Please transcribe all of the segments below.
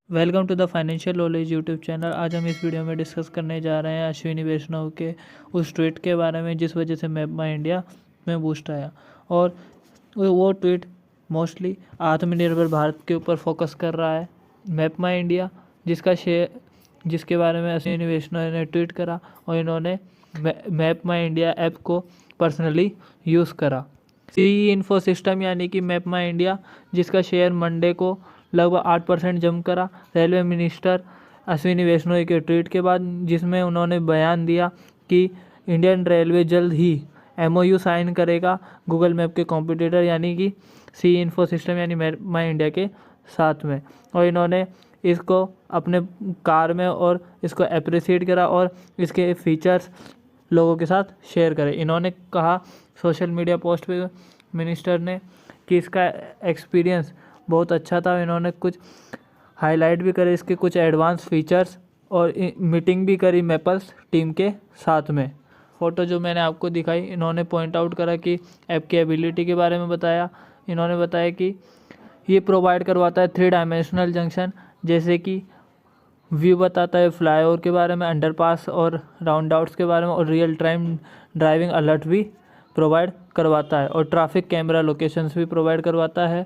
Welcome to the financial knowledge YouTube channel. आज हम इस वीडियो में डिस्कस करने जा रहे हैं अश्विनी वैष्णव के उस ट्वीट के बारे में जिस वजह से मैप माई इंडिया में बूस्ट आया। और वो ट्वीट मोस्टली आत्मनिर्भर भारत के ऊपर फोकस कर रहा है। मैप माई इंडिया जिसके बारे में अश्विनी वैष्णव ने ट्वीट करा और इन्होंने मैप माई इंडिया ऐप को पर्सनली यूज़ करा। सी इन्फो सिस्टम यानी कि मैप माई इंडिया जिसका शेयर मंडे को लगभग 8% जंप करा रेलवे मिनिस्टर अश्विनी वैष्णव के ट्वीट के बाद, जिसमें उन्होंने बयान दिया कि इंडियन रेलवे जल्द ही MOU साइन करेगा गूगल मैप के कॉम्पिटिटर यानी कि सी इन्फो सिस्टम यानी मैप माई इंडिया के साथ में। और इन्होंने इसको अपने कार में और इसको अप्रिशिएट करा और इसके फीचर्स लोगों के साथ शेयर करें। इन्होंने कहा सोशल मीडिया पोस्ट पे मिनिस्टर ने कि इसका एक्सपीरियंस बहुत अच्छा था। इन्होंने कुछ हाईलाइट भी करे इसके कुछ एडवांस फीचर्स और मीटिंग भी करी मैपल्स टीम के साथ में। फ़ोटो जो मैंने आपको दिखाई, इन्होंने पॉइंट आउट करा कि ऐप की एबिलिटी के बारे में बताया। इन्होंने बताया कि ये प्रोवाइड करवाता है 3 डायमेंशनल जंक्शन, जैसे कि व्यू बताता है फ्लाईओवर के बारे में, अंडरपास और राउंडआउट्स के बारे में, और रियल टाइम ड्राइविंग अलर्ट भी प्रोवाइड करवाता है और ट्रैफिक कैमरा लोकेशंस भी प्रोवाइड करवाता है।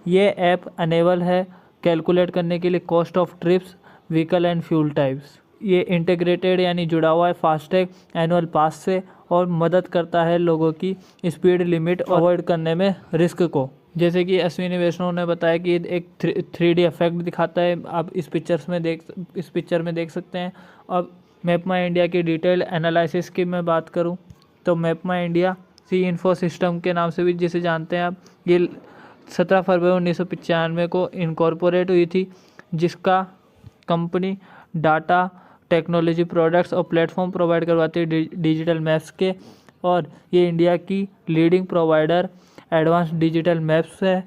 ये ऐप अनेबल है कैलकुलेट करने के लिए cost of trips, vehicle and fuel types. ये इंटीग्रेटेड यानी जुड़ा हुआ है फास्टैग एनुअल पास से और मदद करता है लोगों की स्पीड लिमिट अवॉइड करने में रिस्क को। जैसे कि अश्विनी वैष्णव ने बताया कि एक 3D इफेक्ट दिखाता है, आप इस पिक्चर में देख सकते हैं। अब मैप माई इंडिया की डिटेल एनालिसिस की मैं बात करूं तो मैप माई इंडिया सी इन्फो सिस्टम के नाम से भी जिसे जानते हैं आप, ये 17 फरवरी 1995 को इनकॉर्पोरेट हुई थी, जिसका कंपनी डाटा टेक्नोलॉजी प्रोडक्ट्स और प्लेटफॉर्म प्रोवाइड करवाती है डिजिटल मैप्स के। और ये इंडिया की leading provider advance digital maps है,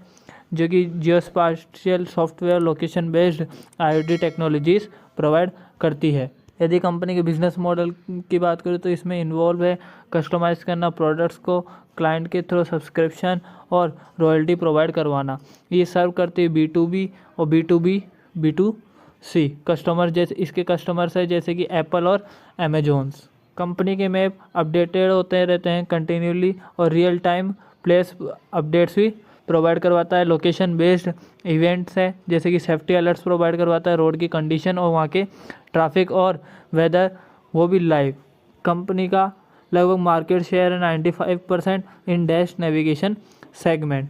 जो कि geospatial software location based IoT technologies provide करती है। यदि कंपनी के बिजनेस मॉडल की बात करें तो इसमें इन्वॉल्व है कस्टमाइज़ करना प्रोडक्ट्स को क्लाइंट के थ्रू सब्सक्रिप्शन और रॉयल्टी प्रोवाइड करवाना। ये सर्व करती है B2B और B2C कस्टमर। जैसे इसके कस्टमर्स है जैसे कि एप्पल और अमेजोन्स। कंपनी के मैप अपडेटेड होते रहते हैं कंटिन्यूली और रियल टाइम प्लेस अपडेट्स भी प्रोवाइड करवाता है। लोकेशन बेस्ड इवेंट्स है जैसे कि सेफ्टी अलर्ट्स प्रोवाइड करवाता है, रोड की कंडीशन और वहाँ के ट्रैफिक और वेदर वो भी लाइव। कंपनी का लगभग मार्केट शेयर है 95% इन डैश नेविगेशन सेगमेंट।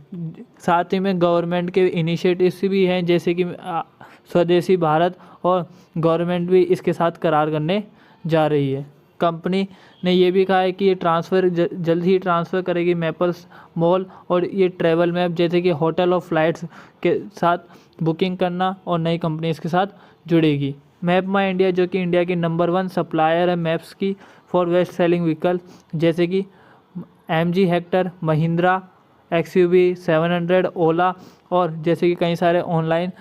साथ ही में गवर्नमेंट के इनिशिएटिव्स भी हैं जैसे कि स्वदेशी भारत, और गवर्नमेंट भी इसके साथ करार करने जा रही है। कंपनी ने ये भी कहा है कि ये जल्द ही ट्रांसफ़र करेगी मैपल्स मॉल और ये ट्रैवल मैप जैसे कि होटल और फ्लाइट्स के साथ बुकिंग करना और नई कंपनीज के साथ जुड़ेगी। मैप माई इंडिया जो कि इंडिया की नंबर 1 सप्लायर है मैप्स की फॉर बेस्ट सेलिंग व्हीकल जैसे कि MG हेक्टर, महिंद्रा XUV 700, ओला और जैसे कि कई सारे ऑनलाइन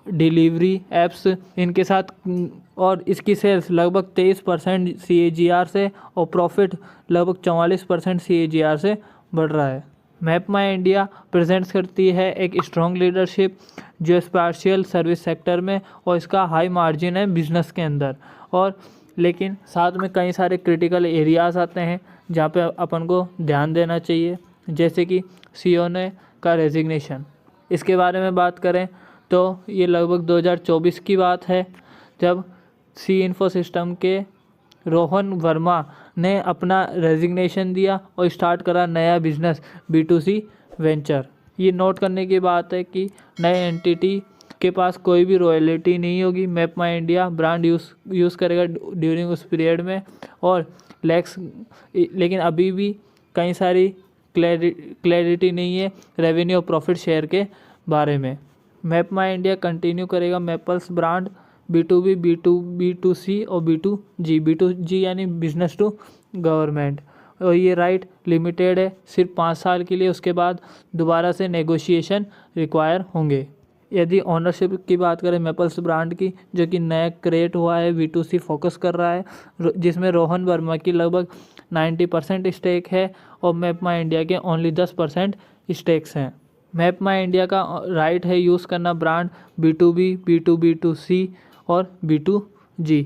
डिलीवरी ऐप्स इनके साथ। और इसकी सेल्स लगभग 23% CAGR से और प्रॉफिट लगभग 44% CAGR से बढ़ रहा है। मैप माई इंडिया प्रेजेंट्स करती है एक स्ट्रॉन्ग लीडरशिप जो स्पेशल सर्विस सेक्टर में, और इसका हाई मार्जिन है बिजनेस के अंदर। और लेकिन साथ में कई सारे क्रिटिकल एरियाज़ आते हैं जहाँ पे अपन को ध्यान देना चाहिए, जैसे कि CEO का रेजिग्नेशन। इसके बारे में बात करें तो ये लगभग 2024 की बात है जब सी इन्फो सिस्टम के रोहन वर्मा ने अपना रेजिग्नेशन दिया और स्टार्ट करा नया बिजनेस B2C वेंचर। ये नोट करने की बात है कि नए एंटिटी के पास कोई भी रॉयल्टी नहीं होगी। मैप माई इंडिया ब्रांड यूज़ करेगा ड्यूरिंग उस पीरियड में और लेकिन अभी भी कई सारी क्लैरिटी नहीं है रेवेन्यू और प्रॉफिट शेयर के बारे में। मैप माई इंडिया कंटिन्यू करेगा मैपल्स ब्रांड B2B, B2C और B2G यानी बिजनेस टू गवर्नमेंट। और ये राइट लिमिटेड है सिर्फ 5 साल के लिए, उसके बाद दोबारा से नेगोशिएशन रिक्वायर होंगे। यदि ओनरशिप की बात करें मैपल्स ब्रांड की जो कि नया क्रिएट हुआ है, B2C फोकस कर रहा है, जिसमें रोहन वर्मा की लगभग 90% स्टेक है और मैप माई इंडिया के ओनली 10% स्टेक्स हैं। मैप माई इंडिया का राइट है यूज़ करना ब्रांड B2B, B2B2C और B2G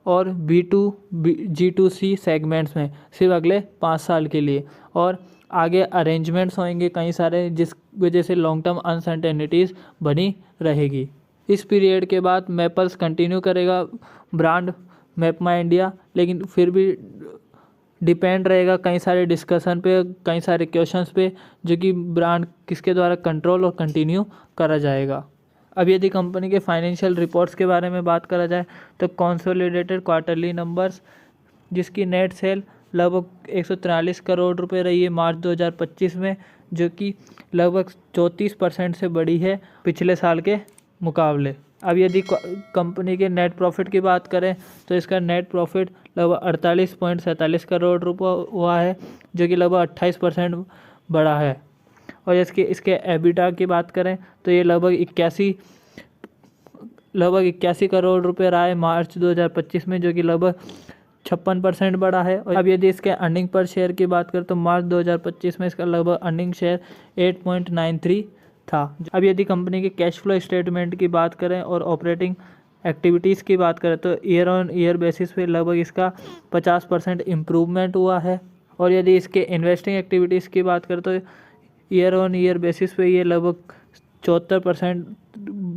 और B2G2C सेगमेंट्स में सिर्फ अगले 5 साल के लिए। और आगे अरेंजमेंट्स होंगे कई सारे, जिस वजह से लॉन्ग टर्म अनसर्टेनिटीज़ बनी रहेगी। इस पीरियड के बाद मैपल्स कंटिन्यू करेगा ब्रांड मैप माई इंडिया, लेकिन फिर भी डिपेंड रहेगा कई सारे डिस्कशन पे, कई सारे क्वेश्चंस पे, जो कि ब्रांड किसके द्वारा कंट्रोल और कंटिन्यू करा जाएगा। अब यदि कंपनी के फाइनेंशियल रिपोर्ट्स के बारे में बात करा जाए तो कंसोलिडेटेड क्वार्टरली नंबर्स, जिसकी नेट सेल लगभग 143 करोड़ रुपए रही है मार्च 2025 में, जो कि लगभग 34% से बढ़ी है पिछले साल के मुकाबले। अब यदि कंपनी के नेट प्रॉफिट की बात करें तो इसका नेट प्रॉफिट लगभग 48.47 करोड़ रुपये हुआ है, जो कि लगभग 28% बढ़ा है। और इसके एबिटा की बात करें तो ये लगभग 81 करोड़ रुपए रहा है मार्च 2025 में, जो कि लगभग 56% बढ़ा है। और अब यदि इसके अर्निंग पर शेयर की बात करें तो मार्च 2025 में इसका लगभग अर्निंग शेयर 8.93 था। अब यदि कंपनी के कैश फ्लो स्टेटमेंट की बात करें और ऑपरेटिंग एक्टिविटीज़ की बात करें तो ईयर ऑन ईयर बेसिस पे लगभग इसका 50% इम्प्रूवमेंट हुआ है। और यदि इसके इन्वेस्टिंग एक्टिविटीज़ की बात करें तो ईयर ऑन ईयर बेसिस पे ये लगभग 74%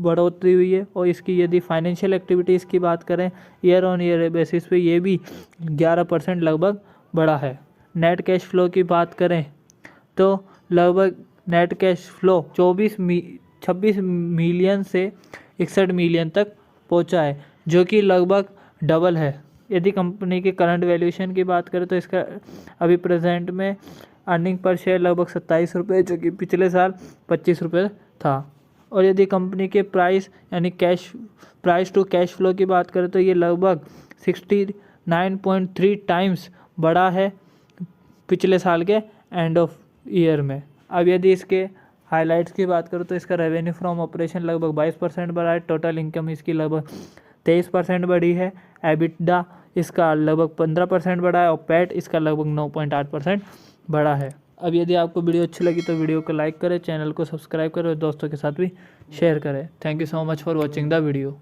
बढ़ोतरी हुई है। और इसकी यदि फाइनेंशियल एक्टिविटीज़ की बात करें ईयर ऑन ईयर बेसिस पे ये भी 11% लगभग बढ़ा है। नेट कैश फ्लो की बात करें तो लगभग नेट कैश फ्लो 26 मिलियन से 61 मिलियन तक पहुंचा है, जो कि लगभग डबल है। यदि कंपनी के करंट वैल्यूएशन की बात करें तो इसका अभी प्रेजेंट में अर्निंग पर शेयर लगभग 27 रुपये, जो कि पिछले साल 25 रुपये था। और यदि कंपनी के प्राइस यानी प्राइस टू कैश फ्लो की बात करें तो ये लगभग 69.3 टाइम्स बढ़ा है पिछले साल के एंड ऑफ ईयर में। अब यदि इसके हाइलाइट्स की बात करूँ तो इसका रेवेन्यू फ्रॉम ऑपरेशन लगभग 22% बढ़ा है, टोटल इनकम इसकी लगभग 23% बढ़ी है, एबिटा इसका लगभग 15% बढ़ा है और पैट इसका लगभग 9.8% बढ़ा है। अब यदि आपको वीडियो अच्छी लगी तो वीडियो को लाइक करें, चैनल को सब्सक्राइब करें और दोस्तों के साथ भी शेयर करें। Thank you so much for watching the video.